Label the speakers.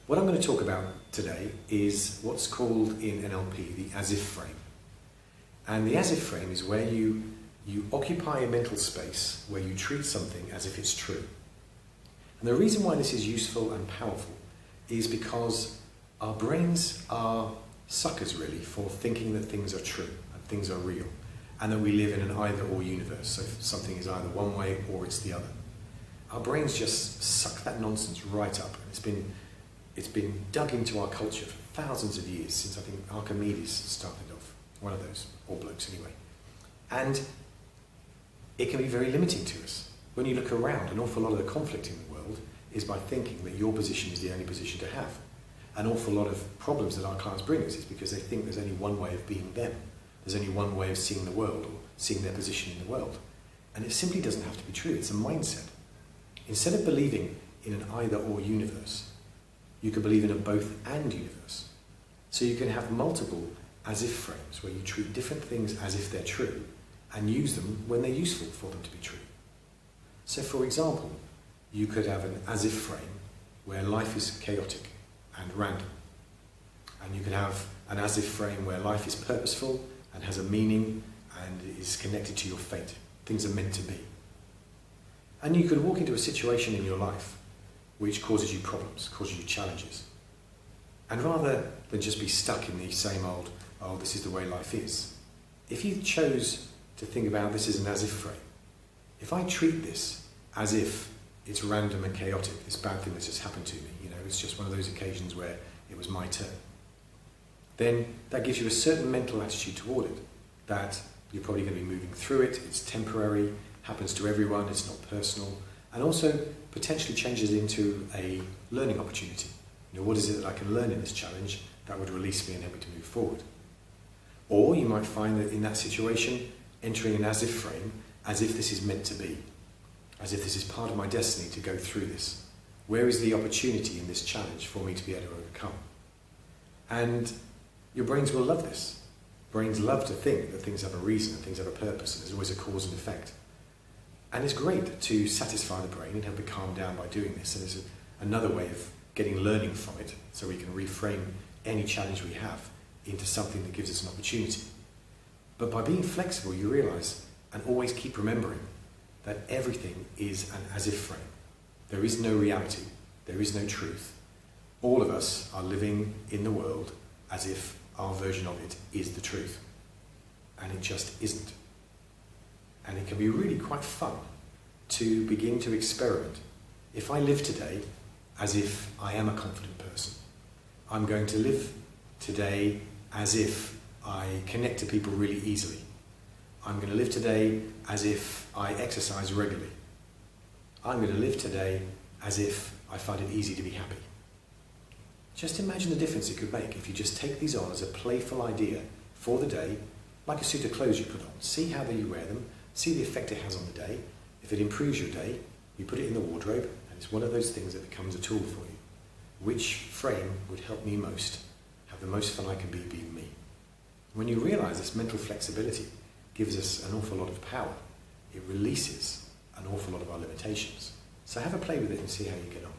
Speaker 1: What I'm going to talk about today is what's called in NLP the as if frame. And the as if frame is where you occupy a mental space where you treat something as if it's true. And the reason why this is useful and powerful is because our brains are suckers really for thinking that things are true and things are real, and that we live in an either-or universe, so something is either one way or it's the other. Our brains just suck that nonsense right up. It's been dug into our culture for thousands of years, since I think Archimedes started off, one of those, all blokes anyway. And it can be very limiting to us. When you look around, an awful lot of the conflict in the world is by thinking that your position is the only position to have. An awful lot of problems that our clients bring us is because they think there's only one way of being them. There's only one way of seeing the world or seeing their position in the world. And it simply doesn't have to be true. It's a mindset. Instead of believing in an either-or universe, you could believe in a both-and universe. So you can have multiple as-if frames where you treat different things as if they're true and use them when they're useful for them to be true. So for example, you could have an as-if frame where life is chaotic and random. And you could have an as-if frame where life is purposeful and has a meaning and is connected to your fate. Things are meant to be. And you could walk into a situation in your life which causes you problems, causes you challenges. And rather than just be stuck in the same old, oh, this is the way life is, if you chose to think about this as an as-if frame, if I treat this as if it's random and chaotic, this bad thing that's just happened to me, it's just one of those occasions where it was my turn, then that gives you a certain mental attitude toward it, that you're probably going to be moving through it, it's temporary, happens to everyone, it's not personal, and also potentially changes into a learning opportunity. What is it that I can learn in this challenge that would release me and help me to move forward? Or you might find that in that situation, entering an as-if frame, as if this is meant to be, as if this is part of my destiny to go through this. Where is the opportunity in this challenge for me to be able to overcome? And your brains will love this. Brains love to think that things have a reason and things have a purpose, and there's always a cause and effect. And it's great to satisfy the brain and help it calm down by doing this. And it's another way of getting learning from it, so we can reframe any challenge we have into something that gives us an opportunity. But by being flexible, you realise, and always keep remembering, that everything is an as-if frame. There is no reality. There is no truth. All of us are living in the world as if our version of it is the truth. And it just isn't. And it can be really quite fun to begin to experiment. If I live today as if I am a confident person, I'm going to live today as if I connect to people really easily. I'm going to live today as if I exercise regularly. I'm going to live today as if I find it easy to be happy. Just imagine the difference it could make if you just take these on as a playful idea for the day, like a suit of clothes you put on. See how you wear them, see the effect it has on the day. If it improves your day, you put it in the wardrobe, and it's one of those things that becomes a tool for you. Which frame would help me most, have the most fun I can be being me? When you realise this mental flexibility gives us an awful lot of power, it releases an awful lot of our limitations. So have a play with it and see how you get on.